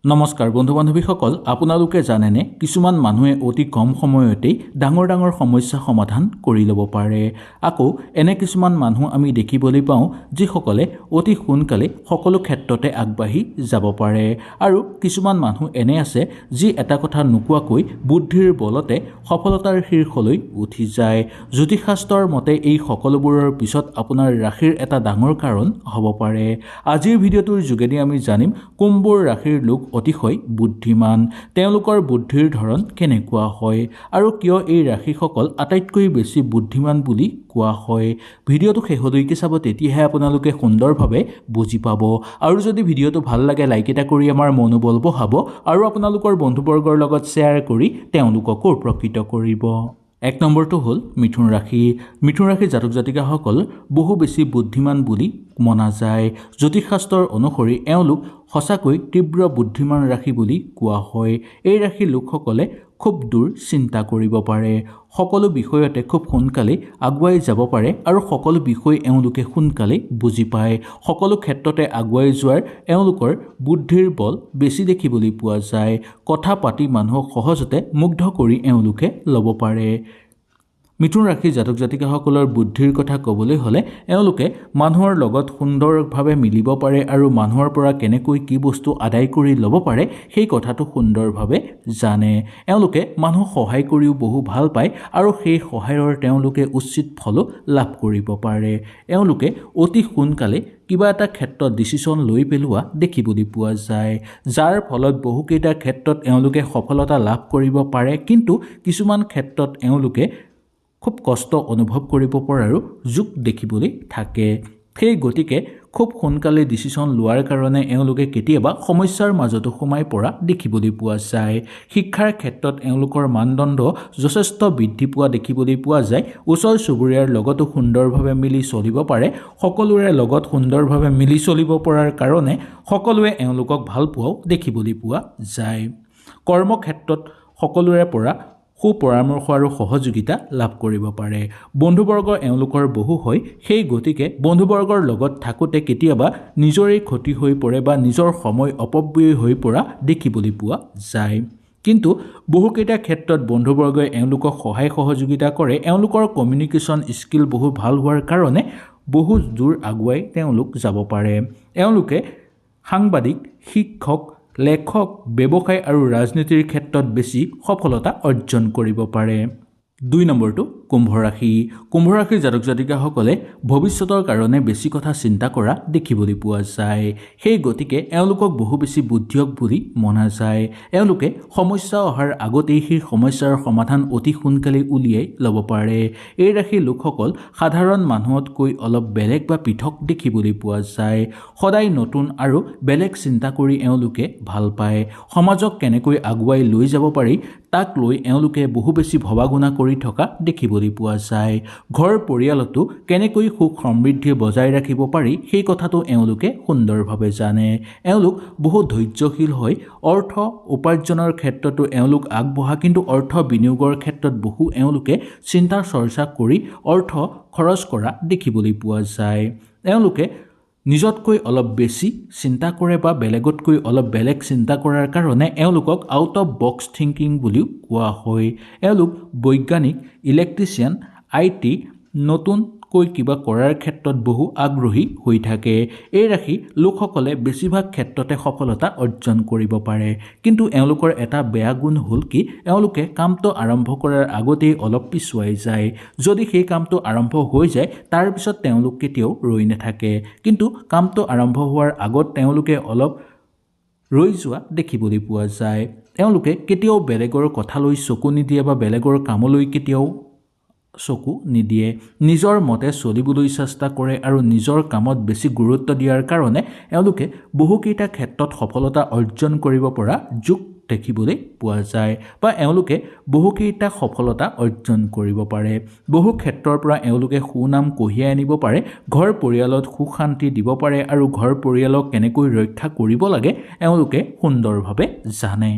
নমস্কাৰ বন্ধু বান্ধৱীসকল, আপোনালোকে জানেনে কিছুমান মানুহে অতি কম সময়তেই ডাঙৰ ডাঙৰ সমস্যা সমাধান কৰি ল'ব পাৰে। আকৌ এনে কিছুমান মানুহ আমি দেখিবলৈ পাওঁ যিসকলে অতি সোনকালে সকলো ক্ষেত্ৰতে আগবাঢ়ি যাব পাৰে। আৰু কিছুমান মানুহ এনে আছে যি এটা কথা নোকোৱাকৈ বুদ্ধিৰ বলতে সফলতাৰ শীৰ্ষলৈ উঠি যায়। জ্যোতিষশাস্ত্ৰৰ মতে এই সকলোবোৰৰ পিছত আপোনাৰ ৰাশিৰ এটা ডাঙৰ কাৰণ হ'ব পাৰে। আজিৰ ভিডিঅ'টোৰ যোগেদি আমি জানিম কোনবোৰ ৰাশিৰ লোক অতিশয় বুদ্ধিমান, তেওঁলোকৰ বুদ্ধিৰ ধৰণ কেনেকুৱা হয় আৰু কিয় এই ৰাশিসকল আটাইতকৈ বেছি বুদ্ধিমান বুলি কোৱা হয়। ভিডিঅ'টো শেষলৈকে চাব, তেতিয়াহে আপোনালোকে সুন্দৰভাৱে বুজি পাব। আৰু যদি ভিডিঅ'টো ভাল লাগে লাইক এটা কৰি আমাৰ মনোবল বঢ়াব আৰু আপোনালোকৰ বন্ধুবৰ্গৰ লগত শ্বেয়াৰ কৰি তেওঁলোককো উপকৃত কৰিব। 1 নম্বৰটো হ'ল মিথুন ৰাশি। মিথুন ৰাশিৰ জাতক জাতিকাসকল বহু বেছি বুদ্ধিমান বুলি মনা যায়। জ্যোতিষশাস্ত্ৰৰ অনুসৰি এওঁলোক সঁচাকৈ তীব্ৰ বুদ্ধিমান ৰাশি বুলি কোৱা হয়। এই ৰাশিৰ লোকসকলে খুব দূৰ চিন্তা কৰিব পাৰে, সকলো বিষয়তে খুব সোনকালে আগুৱাই যাব পাৰে আৰু সকলো বিষয় এওঁলোকে সোনকালে বুজি পায়। সকলো ক্ষেত্ৰতে আগুৱাই যোৱাৰ এওঁলোকৰ বুদ্ধিৰ বল বেছি দেখিবলৈ পোৱা যায়। কথা পাতি মানুহক সহজতে মুগ্ধ কৰি এওঁলোকে ল'ব পাৰে। মিথুন ৰাশিৰ জাতক জাতিকাসকলৰ বুদ্ধিৰ কথা ক'বলৈ হ'লে এওঁলোকে মানুহৰ লগত সুন্দৰভাৱে মিলিব পাৰে আৰু মানুহৰ পৰা কেনেকৈ কি বস্তু আদায় কৰি ল'ব পাৰে সেই কথাটো সুন্দৰভাৱে জানে। এওঁলোকে মানুহক সহায় কৰিও বহু ভাল পায় আৰু সেই সহায়ৰ তেওঁলোকে উচিত ফলো লাভ কৰিব পাৰে। এওঁলোকে অতি সোনকালে কিবা এটা ক্ষেত্ৰত ডিচিশ্যন লৈ পেলোৱা দেখিবলৈ পোৱা যায়, যাৰ ফলত বহুকেইটা ক্ষেত্ৰত এওঁলোকে সফলতা লাভ কৰিব পাৰে, কিন্তু কিছুমান ক্ষেত্ৰত এওঁলোকে খুব কষ্ট অনুভৱ কৰিব পৰাৰো যোগ দেখিবলৈ থাকে। সেই গতিকে খুব সোনকালে ডিচিশ্যন লোৱাৰ কাৰণে এওঁলোকে কেতিয়াবা সমস্যাৰ মাজতো সোমাই পৰা দেখিবলৈ পোৱা যায়। শিক্ষাৰ ক্ষেত্ৰত এওঁলোকৰ মানদণ্ড যথেষ্ট বৃদ্ধি পোৱা দেখিবলৈ পোৱা যায়। ওচৰ চুবুৰীয়াৰ লগতো সুন্দৰভাৱে মিলি চলিব পাৰে। সকলোৰে লগত সুন্দৰভাৱে মিলি চলিব পৰাৰ কাৰণে সকলোৱে এওঁলোকক ভাল পোৱাও দেখিবলৈ পোৱা যায়। কৰ্মক্ষেত্ৰত সকলোৰে পৰা সুপৰামৰ্শ আৰু সহযোগিতা লাভ কৰিব পাৰে। বন্ধুবৰ্গ এওঁলোকৰ বহু হয়, সেই গতিকে বন্ধুবৰ্গৰ লগত থাকোঁতে কেতিয়াবা নিজৰেই ক্ষতি হৈ পৰে বা নিজৰ সময় অপব্যয় হৈ পৰা দেখিবলৈ পোৱা যায়। কিন্তু বহুকেইটা ক্ষেত্ৰত বন্ধুবৰ্গই এওঁলোকক সহায় সহযোগিতা কৰে। এওঁলোকৰ কমিউনিকেশ্যন স্কিল বহু ভাল হোৱাৰ কাৰণে বহু দূৰ আগুৱাই তেওঁলোক যাব পাৰে। এওঁলোকে সাংবাদিক, শিক্ষক, লেখক, ব্যৱসায় আৰু ৰাজনীতিৰ ক্ষেত্ৰত বেছি সফলতা অৰ্জন কৰিব পাৰে। 2 নম্বৰটো কুম্ভ ৰাশি। কুম্ভ ৰাশিৰ জাতক জাতিকাসকলে ভৱিষ্যতৰ কাৰণে বেছি কথা চিন্তা কৰা দেখিবলৈ পোৱা যায়। সেই গতিকে এওঁলোকক বহু বেছি বুদ্ধিয়ক বুলি মনা যায়। এওঁলোকে সমস্যা অহাৰ আগতেই সেই সমস্যাৰ সমাধান অতি সোনকালে উলিয়াই ল'ব পাৰে। এই ৰাশিৰ লোকসকল সাধাৰণ মানুহতকৈ অলপ বেলেগ বা পৃথক দেখিবলৈ পোৱা যায়। সদায় নতুন আৰু বেলেগ চিন্তা কৰি এওঁলোকে ভাল পায়। সমাজক কেনেকৈ আগুৱাই লৈ যাব পাৰি তাক লৈ এওঁলোকে বহু বেছি ভবা গুণা কৰি থকা দেখিবলৈ পোৱা যায়। ঘৰ পৰিয়ালতো কেনেকৈ সুখ সমৃদ্ধি বজাই ৰাখিব পাৰি সেই কথাটো এওঁলোকে সুন্দৰভাৱে জানে। এওঁলোক বহু ধৈৰ্যশীল হয়। অৰ্থ উপাৰ্জনৰ ক্ষেত্ৰতো এওঁলোক আগবঢ়া, কিন্তু অৰ্থ বিনিয়োগৰ ক্ষেত্ৰত বহু এওঁলোকে চিন্তা চৰ্চা কৰি অৰ্থ খৰচ কৰা দেখিবলৈ পোৱা যায়। এওঁলোকে নিজতকৈ অলপ বেছি চিন্তা কৰে বা বেলেগতকৈ অলপ বেলেগ চিন্তা কৰাৰ কাৰণে এওঁলোকক আউট অফ বক্স থিংকিং বুলিও কোৱা হয়। এওঁলোক বৈজ্ঞানিক, ইলেক্ট্ৰিচিয়ান, IT, নতুনকৈ কিবা কৰাৰ ক্ষেত্ৰত বহু আগ্ৰহী হৈ থাকে। এই ৰাশি লোকসকলে বেছিভাগ ক্ষেত্ৰতে সফলতা অৰ্জন কৰিব পাৰে, কিন্তু এওঁলোকৰ এটা বেয়া গুণ হ'ল কি এওঁলোকে কামটো আৰম্ভ কৰাৰ আগতেই অলপ পিছুৱাই যায়। যদি সেই কামটো আৰম্ভ হৈ যায় তাৰপিছত তেওঁলোক কেতিয়াও ৰৈ নাথাকে, কিন্তু কামটো আৰম্ভ হোৱাৰ আগত তেওঁলোকে অলপ ৰৈ যোৱা দেখিবলৈ পোৱা যায়। এওঁলোকে কেতিয়াও বেলেগৰ কথালৈ চকু নিদিয়ে বা বেলেগৰ কামলৈ কেতিয়াও চকু নিদিয়ে। নিজৰ মতে চলিবলৈ চেষ্টা কৰে আৰু নিজৰ কামত বেছি গুৰুত্ব দিয়াৰ কাৰণে এওঁলোকে বহুকেইটা ক্ষেত্ৰত সফলতা অৰ্জন কৰিব পৰা যোগ দেখিবলৈ পোৱা যায় বা এওঁলোকে বহুকেইটা সফলতা অৰ্জন কৰিব পাৰে। বহু ক্ষেত্ৰৰ পৰা এওঁলোকে সুনাম কঢ়িয়াই আনিব পাৰে। ঘৰ পৰিয়ালত সুখ শান্তি দিব পাৰে আৰু ঘৰ পৰিয়ালক কেনেকৈ ৰক্ষা কৰিব লাগে এওঁলোকে সুন্দৰভাৱে জানে।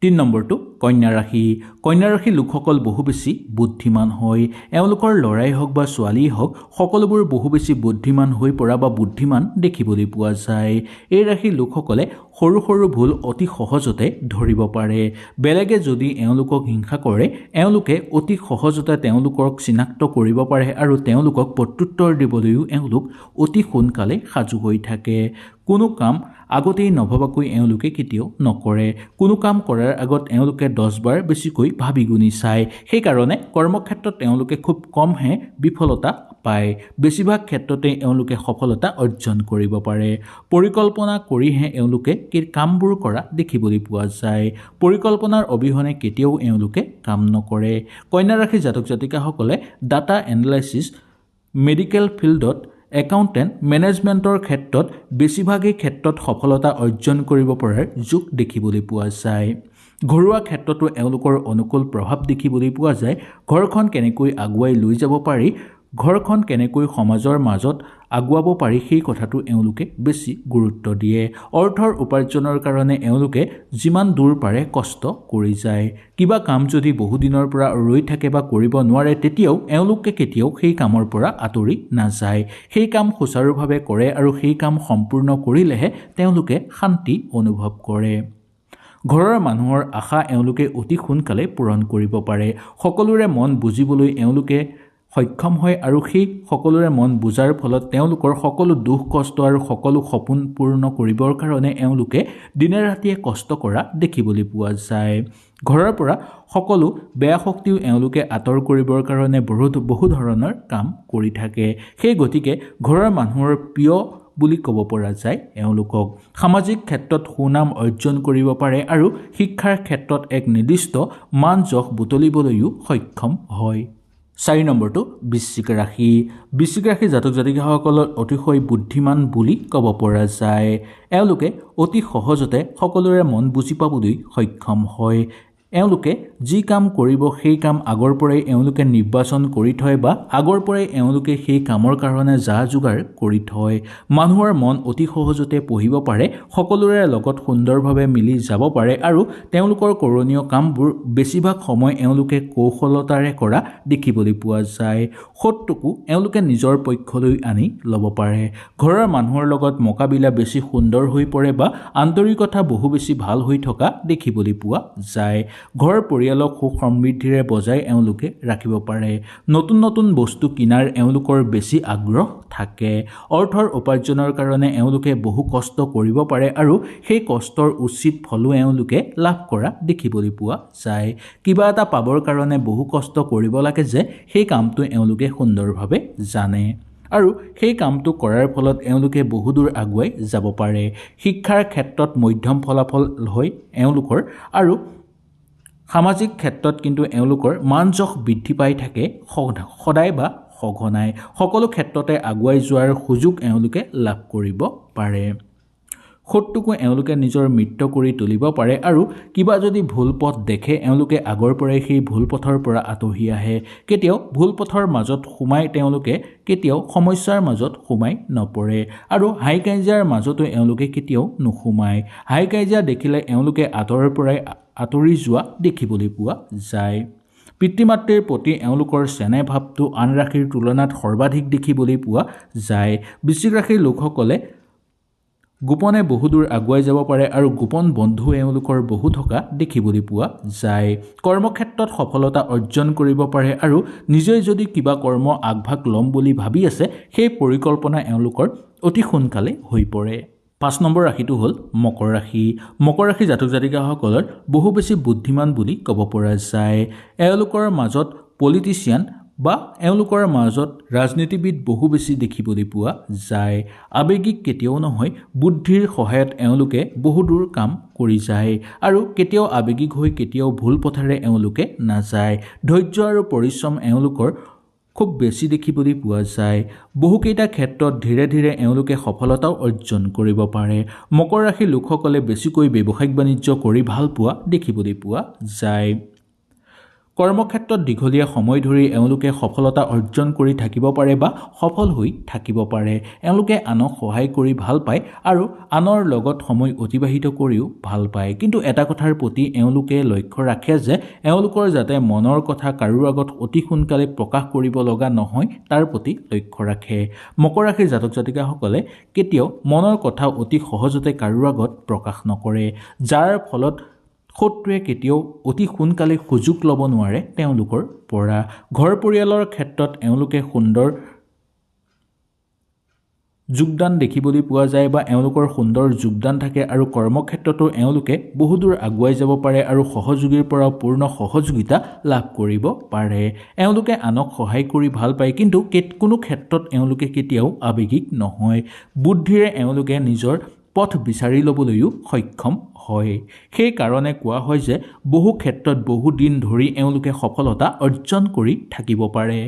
3 নম্বৰটো কন্যা ৰাশি। কন্যা ৰাশিৰ লোকসকল বহু বেছি বুদ্ধিমান হয়। এওঁলোকৰ ল'ৰাই হওক বা ছোৱালীয়ে হওক সকলোবোৰ বহু বেছি বুদ্ধিমান হৈ পৰা বা বুদ্ধিমান দেখিবলৈ পোৱা যায়। এই ৰাশিৰ লোকসকলে সৰু সৰু ভুল অতি সহজতে ধৰিব পাৰে। বেলেগে যদি এওঁলোকক হিংসা কৰে এওঁলোকে অতি সহজতে তেওঁলোকক চিনাক্ত কৰিব পাৰে আৰু তেওঁলোকক প্ৰত্যুত্তৰ দিবলৈও এওঁলোক অতি সোনকালে সাজু হৈ থাকে। কোনো কাম আগতেই নভবাকৈ এওঁলোকে কেতিয়াও নকৰে। কোনো কাম কৰাৰ আগত এওঁলোকে 10 বাৰ বেছিকৈ ভাবি গুণি চায়। সেইকাৰণে কৰ্মক্ষেত্ৰত এওঁলোকে খুব কমহে বিফলতা পায়। বেছিভাগ ক্ষেত্ৰতে এওঁলোকে সফলতা অৰ্জন কৰিব পাৰে। পৰিকল্পনা কৰিহে এওঁলোকে কামবোৰ কৰা দেখিবলৈ পোৱা যায়। পৰিকল্পনাৰ অবিহনে কেতিয়াও এওঁলোকে কাম নকৰে। কন্যা ৰাশি জাতক জাতিকাসকলে ডাটা এনালাইচিছ, মেডিকেল ফিল্ডত, একাউণ্টেণ্ট, মেনেজমেণ্টৰ ক্ষেত্ৰত বেছিভাগেই ক্ষেত্ৰত সফলতা অৰ্জন কৰিব পৰাৰ যোগ দেখিবলৈ পোৱা যায়। ঘৰুৱা ক্ষেত্ৰতো এওঁলোকৰ অনুকূল প্ৰভাৱ দেখিবলৈ পোৱা যায়। ঘৰখন কেনেকৈ আগুৱাই লৈ যাব পাৰি, ঘৰখন কেনেকৈ সমাজৰ মাজত আগুৱাব পাৰি সেই কথাটো এওঁলোকে বেছি গুৰুত্ব দিয়ে। অৰ্থৰ উপাৰ্জনৰ কাৰণে এওঁলোকে যিমান দূৰ পাৰে কষ্ট কৰি যায়। কিবা কাম যদি বহুদিনৰ পৰা ৰৈ থাকে বা কৰিব নোৱাৰে তেতিয়াও এওঁলোকে কেতিয়াও সেই কামৰ পৰা আঁতৰি নাযায়। সেই কাম সুচাৰুভাৱে কৰে আৰু সেই কাম সম্পূৰ্ণ কৰিলেহে তেওঁলোকে শান্তি অনুভৱ কৰে। ঘৰৰ মানুহৰ আশা এওঁলোকে অতি সোনকালে পূৰণ কৰিব পাৰে। সকলোৰে মন বুজিবলৈ এওঁলোকে সক্ষম হয় আৰু সেই সকলোৰে মন বুজাৰ ফলত তেওঁলোকৰ সকলো দুখ কষ্ট আৰু সকলো সপোন পূৰ্ণ কৰিবৰ কাৰণে এওঁলোকে দিনে ৰাতিয়ে কষ্ট কৰা দেখিবলৈ পোৱা যায়। ঘৰৰ পৰা সকলো বেয়া শক্তিও এওঁলোকে আঁতৰ কৰিবৰ কাৰণে বহু ধৰণৰ কাম কৰি থাকে। সেই গতিকে ঘৰৰ মানুহৰ প্ৰিয় বুলি ক'ব পৰা যায় এওঁলোকক। সামাজিক ক্ষেত্ৰত সুনাম অৰ্জন কৰিব পাৰে আৰু শিক্ষাৰ ক্ষেত্ৰত এক নিৰ্দিষ্ট মান যশ বুটলিবলৈও সক্ষম হয়। 4 নম্বৰটো বৃশ্চিক ৰাশি। বৃশ্চিক ৰাশি জাতক জাতিকাসকলৰ অতিশয় বুদ্ধিমান বুলি ক'ব পৰা যায়। এওঁলোকে অতি সহজতে সকলোৰে মন বুজি পাবলৈ সক্ষম হয়। এওঁলোকে যি কাম কৰিব সেই কাম আগৰ পৰাই এওঁলোকে নিৰ্বাচন কৰি থয় বা আগৰ পৰাই এওঁলোকে সেই কামৰ কাৰণে যা যোগাৰ কৰি থয়। মানুহৰ মন অতি সহজতে পঢ়িব পাৰে, সকলোৰে লগত সুন্দৰভাৱে মিলি যাব পাৰে আৰু তেওঁলোকৰ কৰণীয় কামবোৰ বেছিভাগ সময় এওঁলোকে কৌশলতাৰে কৰা দেখিবলৈ পোৱা যায়। শত্ৰুকো এওঁলোকে নিজৰ পক্ষলৈ আনি ল'ব পাৰে। ঘৰৰ মানুহৰ লগত মোকাবিলা বেছি সুন্দৰ হৈ পৰে বা আন্তৰিকতা বহু বেছি ভাল হৈ থকা দেখিবলৈ পোৱা যায়। ঘৰ পৰিয়ালক সুখ সমৃদ্ধিৰে বজাই এওঁলোকে ৰাখিব পাৰে। নতুন নতুন বস্তু কিনাৰ এওঁলোকৰ বেছি আগ্ৰহ থাকে। অৰ্থৰ উপাৰ্জনৰ কাৰণে এওঁলোকে বহু কষ্ট কৰিব পাৰে আৰু সেই কষ্টৰ উচিত ফলো এওঁলোকে লাভ কৰা দেখিবলৈ পোৱা যায়। কিবা এটা পাবৰ কাৰণে বহু কষ্ট কৰিব লাগে যে সেই কামটো এওঁলোকে সুন্দৰভাৱে জানে আৰু সেই কামটো কৰাৰ ফলত এওঁলোকে বহুদূৰ আগুৱাই যাব পাৰে। শিক্ষাৰ ক্ষেত্ৰত মধ্যম ফলাফল হয় এওঁলোকৰ আৰু সামাজিক ক্ষেত্ৰত কিন্তু এওঁলোকৰ মান যশ বৃদ্ধি পাই থাকে সদায় বা সঘনাই। সকলো ক্ষেত্ৰতে আগুৱাই যোৱাৰ সুযোগ এওঁলোকে লাভ কৰিব পাৰে। শত্ৰুকো এওঁলোকে নিজৰ মিত্ৰ কৰি তুলিব পাৰে আৰু কিবা যদি ভুল পথ দেখে এওঁলোকে আগৰ পৰাই সেই ভুল পথৰ পৰা আঁতৰি আহে। কেতিয়াও ভুল পথৰ মাজত সোমাই তেওঁলোকে কেতিয়াও সমস্যাৰ মাজত সোমাই নপৰে আৰু হাই কাজিয়াৰ মাজতো এওঁলোকে কেতিয়াও নোসোমায়। হাই কাজিয়া দেখিলে এওঁলোকে আঁতৰৰ পৰাই আঁতৰি যোৱা দেখিবলৈ পোৱা যায়। পিতৃ মাতৃৰ প্ৰতি এওঁলোকৰ চেনেহ ভাৱটো আন ৰাশিৰ তুলনাত সৰ্বাধিক দেখিবলৈ পোৱা যায়। বৃশ্চিক ৰাশিৰ লোকসকলে গোপনে বহুদূৰ আগুৱাই যাব পাৰে আৰু গোপন বন্ধু এওঁলোকৰ বহু থকা দেখিবলৈ পোৱা যায়। কৰ্মক্ষেত্ৰত সফলতা অৰ্জন কৰিব পাৰে আৰু নিজে যদি কিবা কৰ্ম আগভাগ ল'ম বুলি ভাবি আছে সেই পৰিকল্পনা এওঁলোকৰ অতি সোনকালে হৈ পৰে। 5 নম্বৰ ৰাশিটো হ'ল মকৰ ৰাশি। মকৰ ৰাশি জাতক জাতিকাসকলৰ বহু বেছি বুদ্ধিমান বুলি ক'ব পৰা যায়। এওঁলোকৰ মাজত পলিটিচিয়ান বা এওঁলোকৰ মাজত ৰাজনীতিবিদ বহু বেছি দেখিবলৈ পোৱা যায়। আৱেগিক কেতিয়াও নহয়, বুদ্ধিৰ সহায়ত এওঁলোকে বহুদূৰ কাম কৰি যায় আৰু কেতিয়াও আৱেগিক হৈ কেতিয়াও ভুল পথেৰে এওঁলোকে নাযায়। ধৈৰ্য আৰু পৰিশ্ৰম এওঁলোকৰ খুব বেছি দেখিবলৈ পোৱা যায়। বহুকেইটা ক্ষেত্ৰত ধীৰে ধীৰে এওঁলোকে সফলতাও অৰ্জন কৰিব পাৰে। মকৰ ৰাশিৰ লোকসকলে বেছিকৈ ব্যৱসায়িক বাণিজ্য কৰি ভাল পোৱা দেখিবলৈ পোৱা যায়। কৰ্মক্ষেত্ৰত দীঘলীয়া সময় ধৰি এওঁলোকে সফলতা অৰ্জন কৰি থাকিব পাৰে বা সফল হৈ থাকিব পাৰে। এওঁলোকে আনক সহায় কৰি ভাল পায় আৰু আনৰ লগত সময় অতিবাহিত কৰিও ভাল পায়। কিন্তু এটা কথাৰ প্ৰতি এওঁলোকে লক্ষ্য ৰাখে যে এওঁলোকৰ যাতে মনৰ কথা কাৰোৰ আগত অতি সোনকালে প্ৰকাশ কৰিব লগা নহয় তাৰ প্ৰতি লক্ষ্য ৰাখে। মকৰ ৰাশিৰ জাতক জাতিকাসকলে কেতিয়াও মনৰ কথা অতি সহজতে কাৰোৰ আগত প্ৰকাশ নকৰে, যাৰ ফলত শত্ৰুৱে কেতিয়াও অতি সোনকালে সুযোগ ল'ব নোৱাৰে তেওঁলোকৰ পৰা। ঘৰ পৰিয়ালৰ ক্ষেত্ৰত এওঁলোকে সুন্দৰ যোগদান দেখিবলৈ পোৱা যায় বা এওঁলোকৰ সুন্দৰ যোগদান থাকে আৰু কৰ্মক্ষেত্ৰতো এওঁলোকে বহুদূৰ আগুৱাই যাব পাৰে আৰু সহযোগীৰ পৰা পূৰ্ণ সহযোগিতা লাভ কৰিব পাৰে। এওঁলোকে আনক সহায় কৰি ভাল পায়, কিন্তু কোনো ক্ষেত্ৰত এওঁলোকে কেতিয়াও আৱেগিক নহয়। বুদ্ধিৰে এওঁলোকে নিজৰ পথ বিচাৰি ল'বলৈও সক্ষম হয়। সেইকাৰণে কোৱা হয় যে বহু ক্ষেত্ৰত বহু দিন ধৰি এওঁলোকে সফলতা অৰ্জন কৰি থাকিব পাৰে।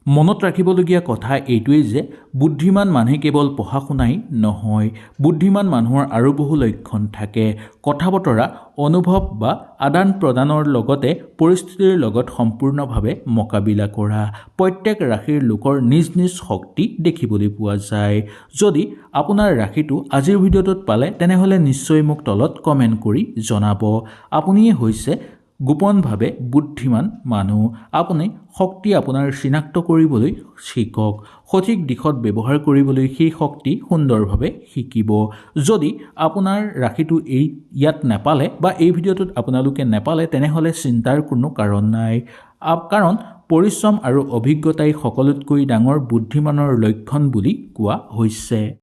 মনত ৰাখিবলগীয়া কথা এইটোৱেই যে বুদ্ধিমান মানুহে কেৱল পঢ়া শুনাই নহয়, বুদ্ধিমান মানুহৰ আৰু বহু লক্ষণ থাকে। কথা বতৰা, অনুভৱ বা আদান প্ৰদানৰ লগতে পৰিস্থিতিৰ লগত সম্পূৰ্ণভাৱে মোকাবিলা কৰা। প্ৰত্যেক ৰাশিৰ লোকৰ নিজ নিজ শক্তি দেখিবলৈ পোৱা যায়। যদি আপোনাৰ ৰাশিটো আজিৰ ভিডিঅ'টোত পালে তেনেহ'লে নিশ্চয় মোক তলত কমেণ্ট কৰি জনাব। আপুনিয়ে হৈছে গোপনভাৱে বুদ্ধিমান মানুহ। আপুনি শক্তি আপোনাৰ চিনাক্ত কৰিবলৈ শিকক। সঠিক দিশত ব্যৱহাৰ কৰিবলৈ সেই শক্তি সুন্দৰভাৱে শিকিব। যদি আপোনাৰ ৰাশিটো ইয়াত নেপালে বা এই ভিডিঅ'টোত আপোনালোকে নেপালে তেনেহ'লে চিন্তাৰ কোনো কাৰণ নাই, কাৰণ পৰিশ্ৰম আৰু অভিজ্ঞতাই সকলোতকৈ ডাঙৰ বুদ্ধিমানৰ লক্ষণ বুলি কোৱা হৈছে।